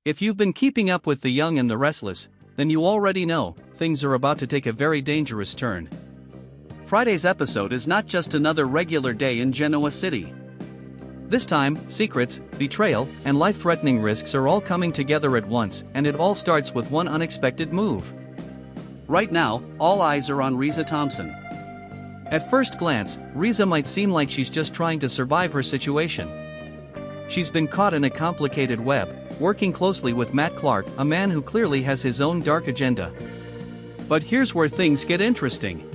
If you've been keeping up with The Young and the Restless, then you already know things are about to take a very dangerous turn. Friday's episode is not just another regular day in Genoa City. This time, secrets, betrayal, and life-threatening risks are all coming together at once, and it all starts with one unexpected move. Right now, all eyes are on Riza Thomson. At first glance, Riza might seem like she's just trying to survive her situation. She's been caught in a complicated web, working closely with Matt Clark, a man who clearly has his own dark agenda. But here's where things get interesting.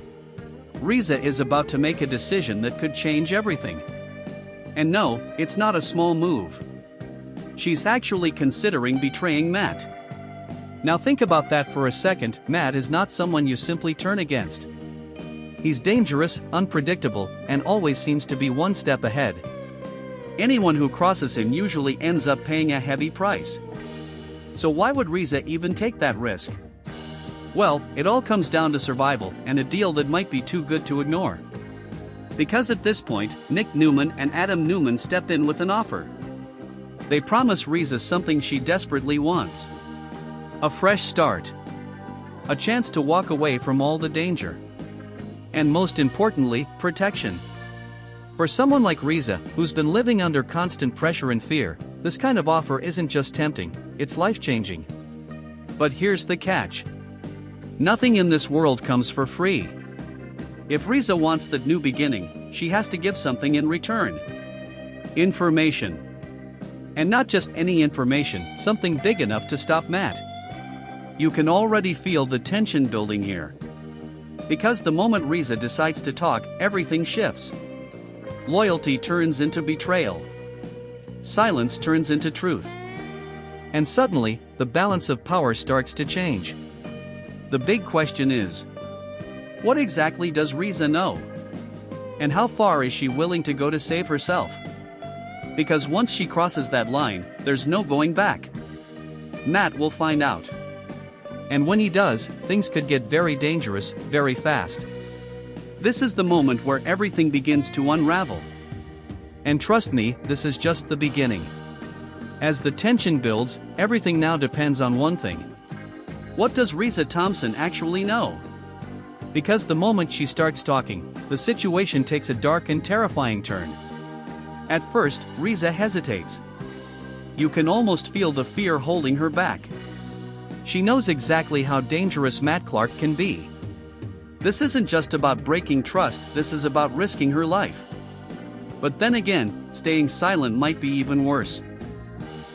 Riza is about to make a decision that could change everything. And no, it's not a small move. She's actually considering betraying Matt. Now think about that for a second. Matt is not someone you simply turn against. He's dangerous, unpredictable, and always seems to be one step ahead. Anyone who crosses him usually ends up paying a heavy price. So why would Riza even take that risk? Well, it all comes down to survival and a deal that might be too good to ignore. Because at this point, Nick Newman and Adam Newman step in with an offer. They promise Riza something she desperately wants. A fresh start. A chance to walk away from all the danger. And most importantly, protection. For someone like Riza, who's been living under constant pressure and fear, this kind of offer isn't just tempting, it's life-changing. But here's the catch. Nothing in this world comes for free. If Riza wants that new beginning, she has to give something in return. Information. And not just any information, something big enough to stop Matt. You can already feel the tension building here. Because the moment Riza decides to talk, everything shifts. Loyalty turns into betrayal. Silence turns into truth. And suddenly, the balance of power starts to change. The big question is, what exactly does Riza know? And how far is she willing to go to save herself? Because once she crosses that line, there's no going back. Matt will find out. And when he does, things could get very dangerous, very fast. This is the moment where everything begins to unravel. And trust me, this is just the beginning. As the tension builds, everything now depends on one thing. What does Riza Thomson actually know? Because the moment she starts talking, the situation takes a dark and terrifying turn. At first, Riza hesitates. You can almost feel the fear holding her back. She knows exactly how dangerous Matt Clark can be. This isn't just about breaking trust, this is about risking her life. But then again, staying silent might be even worse.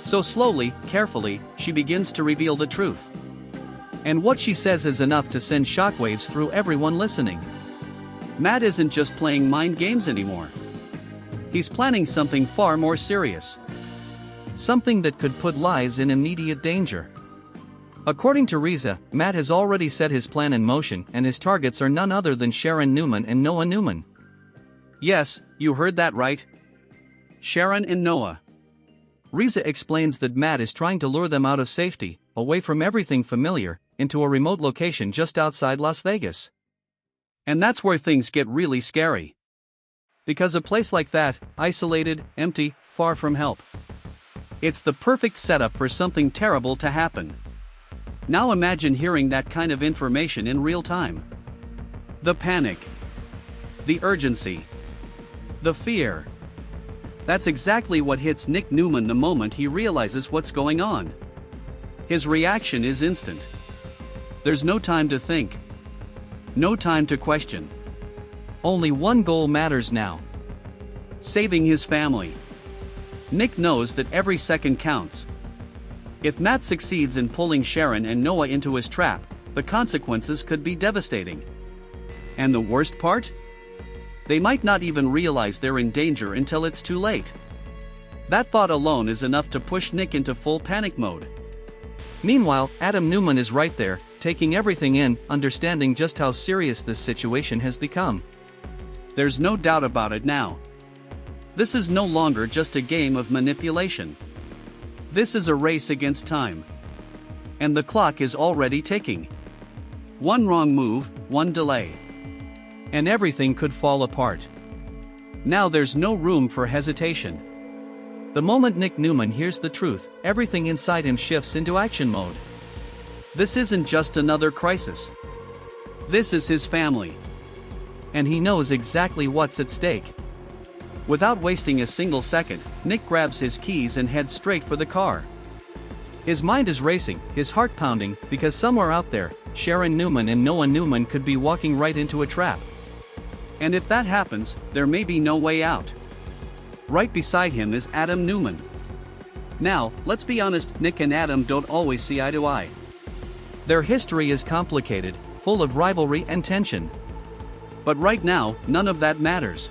So slowly, carefully, she begins to reveal the truth. And what she says is enough to send shockwaves through everyone listening. Matt isn't just playing mind games anymore. He's planning something far more serious. Something that could put lives in immediate danger. According to Riza, Matt has already set his plan in motion and his targets are none other than Sharon Noah and Noah Newman. Yes, you heard that right. Sharon and Noah. Riza explains that Matt is trying to lure them out of safety, away from everything familiar, into a remote location just outside Las Vegas. And that's where things get really scary. Because a place like that, isolated, empty, far from help. It's the perfect setup for something terrible to happen. Now imagine hearing that kind of information in real time. The panic. The urgency. The fear. That's exactly what hits Nick Newman the moment he realizes what's going on. His reaction is instant. There's no time to think. No time to question. Only one goal matters now. Saving his family. Nick knows that every second counts. If Matt succeeds in pulling Sharon and Noah into his trap, the consequences could be devastating. And the worst part? They might not even realize they're in danger until it's too late. That thought alone is enough to push Nick into full panic mode. Meanwhile, Adam Newman is right there, taking everything in, understanding just how serious this situation has become. There's no doubt about it now. This is no longer just a game of manipulation. This is a race against time. And the clock is already ticking. One wrong move, one delay. And everything could fall apart. Now there's no room for hesitation. The moment Nick Newman hears the truth, everything inside him shifts into action mode. This isn't just another crisis. This is his family. And he knows exactly what's at stake. Without wasting a single second, Nick grabs his keys and heads straight for the car. His mind is racing, his heart pounding, because somewhere out there, Sharon Newman and Noah Newman could be walking right into a trap. And if that happens, there may be no way out. Right beside him is Adam Newman. Now, let's be honest, Nick and Adam don't always see eye to eye. Their history is complicated, full of rivalry and tension. But right now, none of that matters.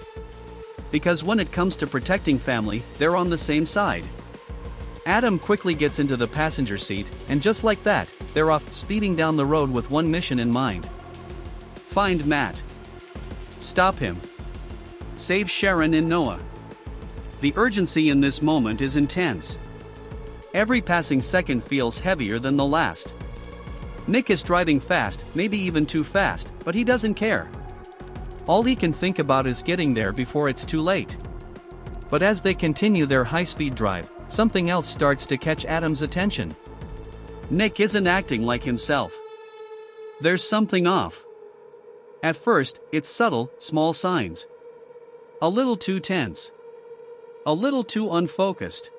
Because when it comes to protecting family, they're on the same side. Adam quickly gets into the passenger seat, and just like that, they're off, speeding down the road with one mission in mind. Find Matt. Stop him. Save Sharon and Noah. The urgency in this moment is intense. Every passing second feels heavier than the last. Nick is driving fast, maybe even too fast, but he doesn't care. All he can think about is getting there before it's too late. But as they continue their high-speed drive, something else starts to catch Adam's attention. Nick isn't acting like himself. There's something off. At first, it's subtle, small signs. A little too tense. A little too unfocused.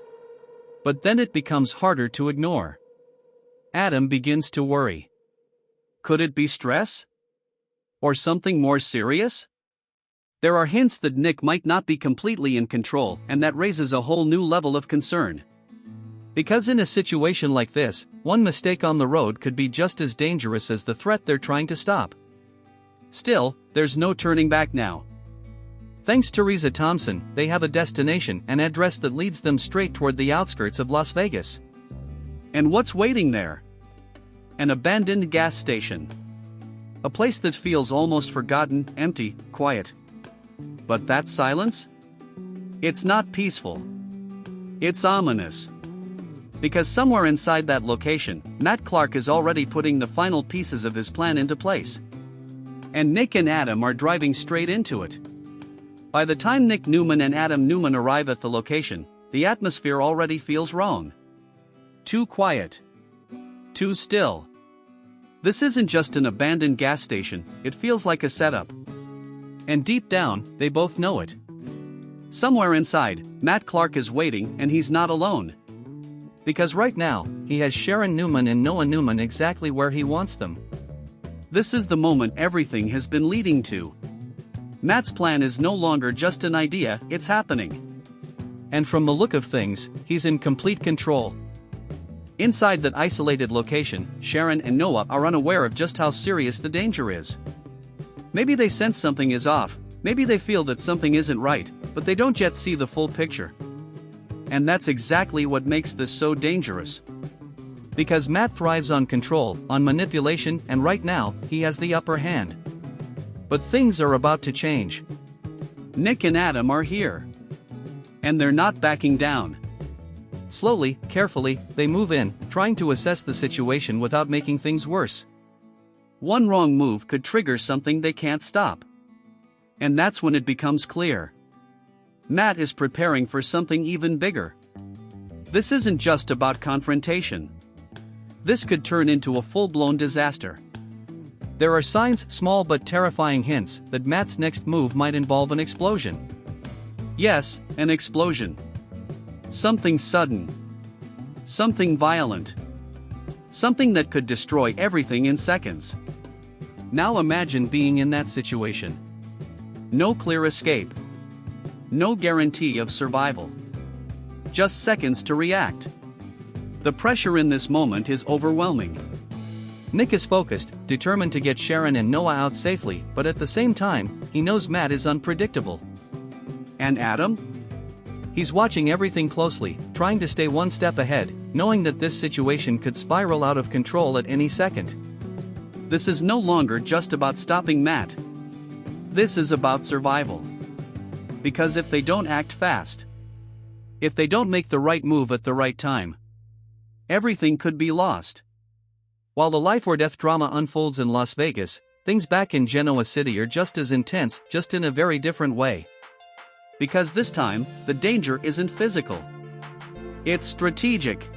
But then it becomes harder to ignore. Adam begins to worry. Could it be stress? Or something more serious? There are hints that Nick might not be completely in control, and that raises a whole new level of concern. Because in a situation like this, one mistake on the road could be just as dangerous as the threat they're trying to stop. Still, there's no turning back now. Thanks to Riza Thomson, they have a destination, an address that leads them straight toward the outskirts of Las Vegas. And what's waiting there? An abandoned gas station. A place that feels almost forgotten, empty, quiet. But that silence? It's not peaceful. It's ominous. Because somewhere inside that location, Matt Clark is already putting the final pieces of his plan into place. And Nick and Adam are driving straight into it. By the time Nick Newman and Adam Newman arrive at the location, the atmosphere already feels wrong. Too quiet. Too still. This isn't just an abandoned gas station, it feels like a setup. And deep down, they both know it. Somewhere inside, Matt Clark is waiting, and he's not alone. Because right now, he has Sharon Newman and Noah Newman exactly where he wants them. This is the moment everything has been leading to. Matt's plan is no longer just an idea, it's happening. And from the look of things, he's in complete control. Inside that isolated location, Sharon and Noah are unaware of just how serious the danger is. Maybe they sense something is off, maybe they feel that something isn't right, but they don't yet see the full picture. And that's exactly what makes this so dangerous. Because Matt thrives on control, on manipulation, and right now, he has the upper hand. But things are about to change. Nick and Adam are here. And they're not backing down. Slowly, carefully, they move in, trying to assess the situation without making things worse. One wrong move could trigger something they can't stop. And that's when it becomes clear. Matt is preparing for something even bigger. This isn't just about confrontation. This could turn into a full-blown disaster. There are signs, small but terrifying hints, that Matt's next move might involve an explosion. Yes, an explosion. Something sudden. Something violent. Something that could destroy everything in seconds. Now imagine being in that situation. No clear escape. No guarantee of survival. Just seconds to react. The pressure in this moment is overwhelming. Nick is focused, determined to get Sharon and Noah out safely, but at the same time, he knows Matt is unpredictable. And Adam? He's watching everything closely, trying to stay one step ahead, knowing that this situation could spiral out of control at any second. This is no longer just about stopping Matt. This is about survival. Because if they don't act fast, if they don't make the right move at the right time, everything could be lost. While the life or death drama unfolds in Las Vegas, things back in Genoa City are just as intense, just in a very different way. Because this time, the danger isn't physical. It's strategic.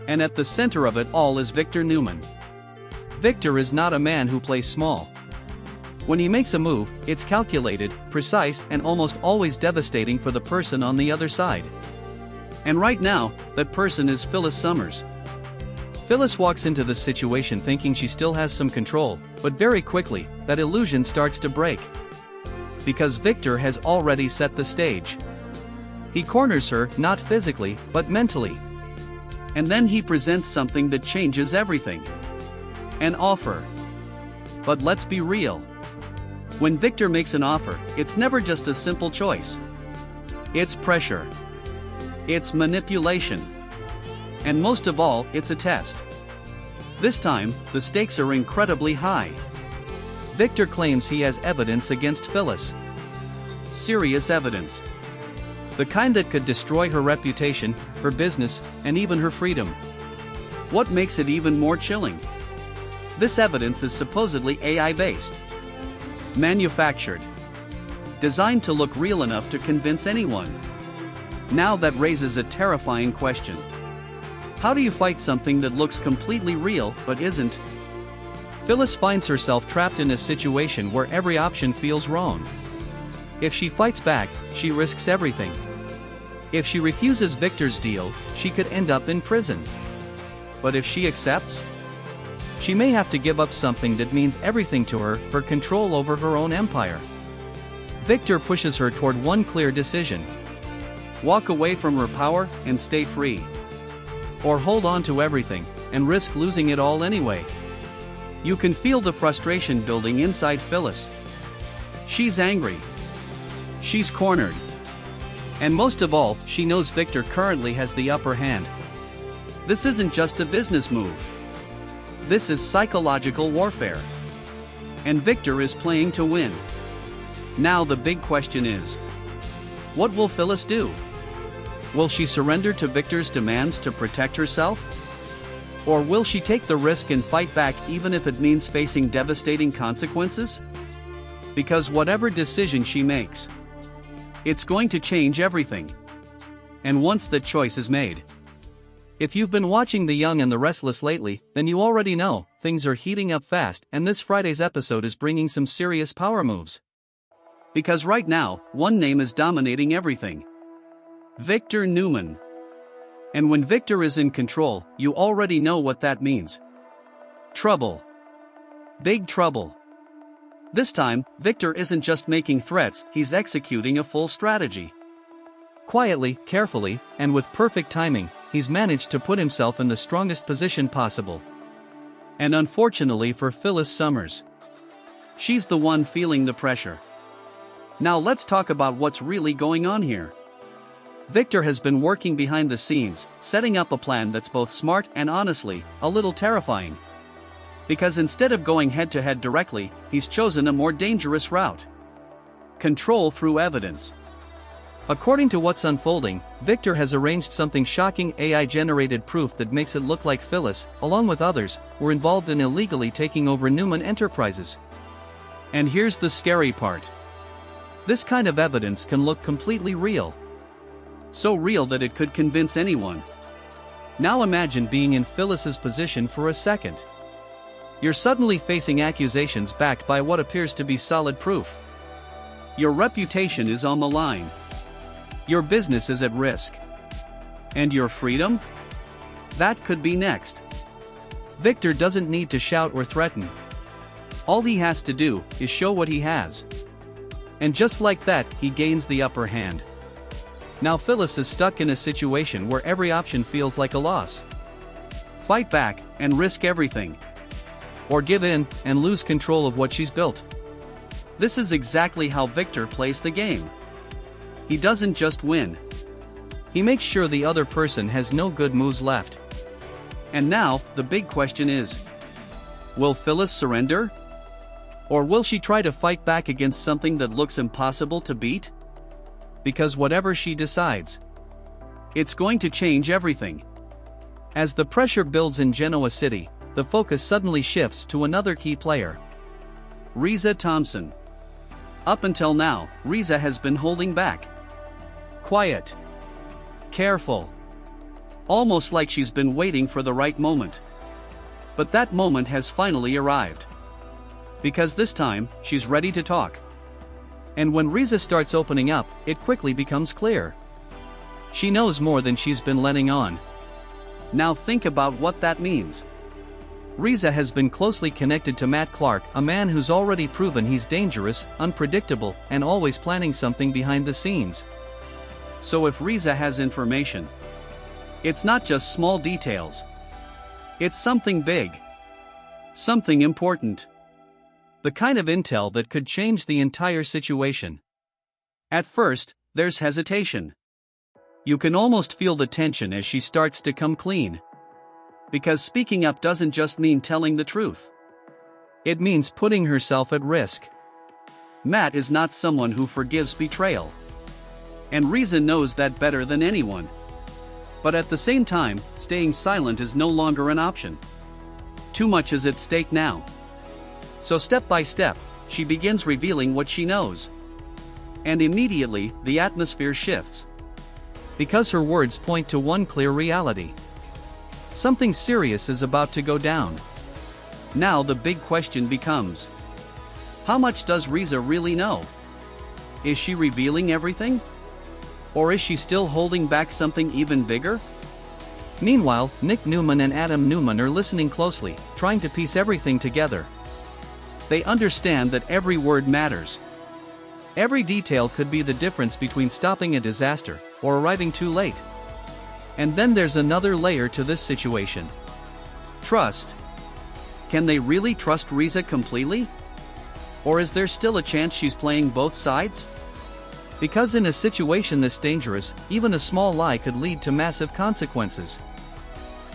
And at the center of it all is Victor Newman. Victor is not a man who plays small. When he makes a move, it's calculated, precise, and almost always devastating for the person on the other side. And right now, that person is Phyllis Summers. Phyllis walks into this situation thinking she still has some control, but very quickly, that illusion starts to break. Because Victor has already set the stage. He corners her, not physically, but mentally. And then he presents something that changes everything. An offer. But let's be real. When Victor makes an offer, it's never just a simple choice. It's pressure. It's manipulation. And most of all, it's a test. This time, the stakes are incredibly high. Victor claims he has evidence against Phyllis. Serious evidence. The kind that could destroy her reputation, her business, and even her freedom. What makes it even more chilling? This evidence is supposedly AI-based. Manufactured. Designed to look real enough to convince anyone. Now that raises a terrifying question. How do you fight something that looks completely real but isn't? Phyllis finds herself trapped in a situation where every option feels wrong. If she fights back, she risks everything. If she refuses Victor's deal, she could end up in prison. But if she accepts? She may have to give up something that means everything to her, her control over her own empire. Victor pushes her toward one clear decision. Walk away from her power and stay free. Or hold on to everything, and risk losing it all anyway. You can feel the frustration building inside Phyllis. She's angry. She's cornered. And most of all, she knows Victor currently has the upper hand. This isn't just a business move. This is psychological warfare. And Victor is playing to win. Now the big question is, what will Phyllis do? Will she surrender to Victor's demands to protect herself? Or will she take the risk and fight back even if it means facing devastating consequences? Because whatever decision she makes, it's going to change everything. And once that choice is made. If you've been watching The Young and the Restless lately, then you already know, things are heating up fast and this Friday's episode is bringing some serious power moves. Because right now, one name is dominating everything. Victor Newman. And when Victor is in control, you already know what that means. Trouble. Big trouble. This time, Victor isn't just making threats, he's executing a full strategy. Quietly, carefully, and with perfect timing, he's managed to put himself in the strongest position possible. And unfortunately for Phyllis Summers, she's the one feeling the pressure. Now let's talk about what's really going on here. Victor has been working behind the scenes, setting up a plan that's both smart and honestly, a little terrifying. Because instead of going head-to-head directly, he's chosen a more dangerous route. Control through evidence. According to what's unfolding, Victor has arranged something shocking: AI-generated proof that makes it look like Phyllis, along with others, were involved in illegally taking over Newman Enterprises. And here's the scary part. This kind of evidence can look completely real. So real that it could convince anyone. Now imagine being in Phyllis's position for a second. You're suddenly facing accusations backed by what appears to be solid proof. Your reputation is on the line. Your business is at risk. And your freedom? That could be next. Victor doesn't need to shout or threaten. All he has to do is show what he has. And just like that, he gains the upper hand. Now Phyllis is stuck in a situation where every option feels like a loss. Fight back and risk everything. Or give in and lose control of what she's built. This is exactly how Victor plays the game. He doesn't just win. He makes sure the other person has no good moves left. And now, the big question is, will Phyllis surrender? Or will she try to fight back against something that looks impossible to beat? Because whatever she decides, it's going to change everything. As the pressure builds in Genoa City, the focus suddenly shifts to another key player. Riza Thomson. Up until now, Riza has been holding back. Quiet. Careful. almost like she's been waiting for the right moment. But that moment has finally arrived. Because this time, she's ready to talk. And when Riza starts opening up, it quickly becomes clear. She knows more than she's been letting on. Now think about what that means. Riza has been closely connected to Matt Clark, a man who's already proven he's dangerous, unpredictable, and always planning something behind the scenes. So if Riza has information, it's not just small details. It's something big. Something important. The kind of intel that could change the entire situation. At first, there's hesitation. You can almost feel the tension as she starts to come clean. Because speaking up doesn't just mean telling the truth. It means putting herself at risk. Matt is not someone who forgives betrayal. And Riza knows that better than anyone. But at the same time, staying silent is no longer an option. Too much is at stake now. So step by step, she begins revealing what she knows. And immediately, the atmosphere shifts. Because her words point to one clear reality. Something serious is about to go down. Now the big question becomes: how much does Riza really know? Is she revealing everything? Or is she still holding back something even bigger? Meanwhile, Nick Newman and Adam Newman are listening closely, trying to piece everything together. They understand that every word matters. Every detail could be the difference between stopping a disaster or arriving too late. And then there's another layer to this situation. Trust. Can they really trust Riza completely? Or is there still a chance she's playing both sides? Because in a situation this dangerous, even a small lie could lead to massive consequences.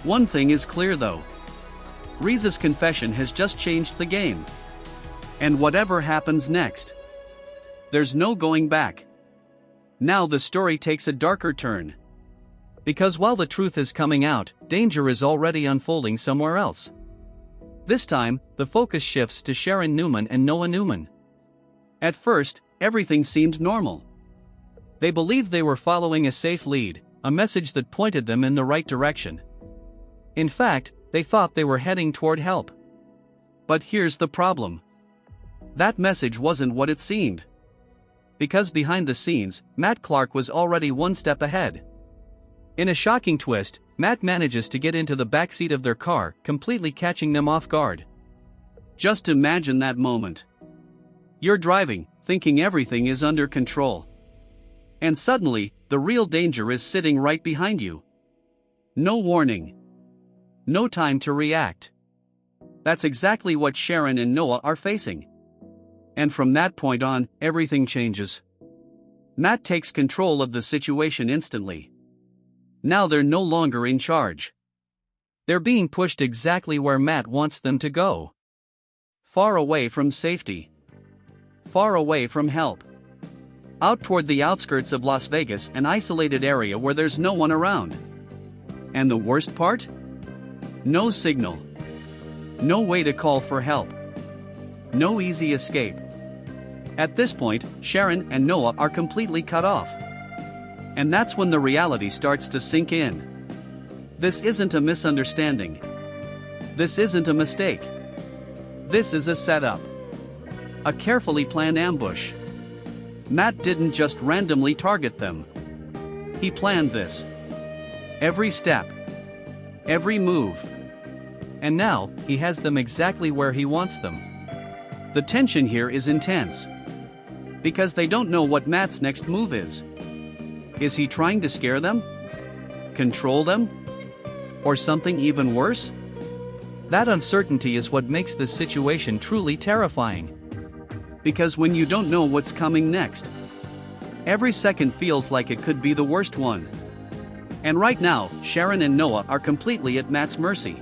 One thing is clear though. Riza's confession has just changed the game. And whatever happens next, there's no going back. Now the story takes a darker turn. Because while the truth is coming out, danger is already unfolding somewhere else. This time, the focus shifts to Sharon Newman and Noah Newman. At first, everything seemed normal. They believed they were following a safe lead, a message that pointed them in the right direction. In fact, they thought they were heading toward help. But here's the problem. That message wasn't what it seemed. Because behind the scenes, Matt Clark was already one step ahead. In a shocking twist, Matt manages to get into the backseat of their car, completely catching them off guard. Just imagine that moment. You're driving, thinking everything is under control. And suddenly, the real danger is sitting right behind you. No warning. No time to react. That's exactly what Sharon and Noah are facing. And from that point on, everything changes. Matt takes control of the situation instantly. Now they're no longer in charge. They're being pushed exactly where Matt wants them to go. Far away from safety. Far away from help. Out toward the outskirts of Las Vegas, an isolated area where there's no one around. And the worst part? No signal. No way to call for help. No easy escape. At this point, Sharon and Noah are completely cut off. And that's when the reality starts to sink in. This isn't a misunderstanding. This isn't a mistake. This is a setup. A carefully planned ambush. Matt didn't just randomly target them. He planned this. Every step. Every move. And now, he has them exactly where he wants them. The tension here is intense. Because they don't know what Matt's next move is. Is he trying to scare them? Control them? Or something even worse? That uncertainty is what makes this situation truly terrifying. Because when you don't know what's coming next, every second feels like it could be the worst one. And right now, Sharon and Noah are completely at Matt's mercy.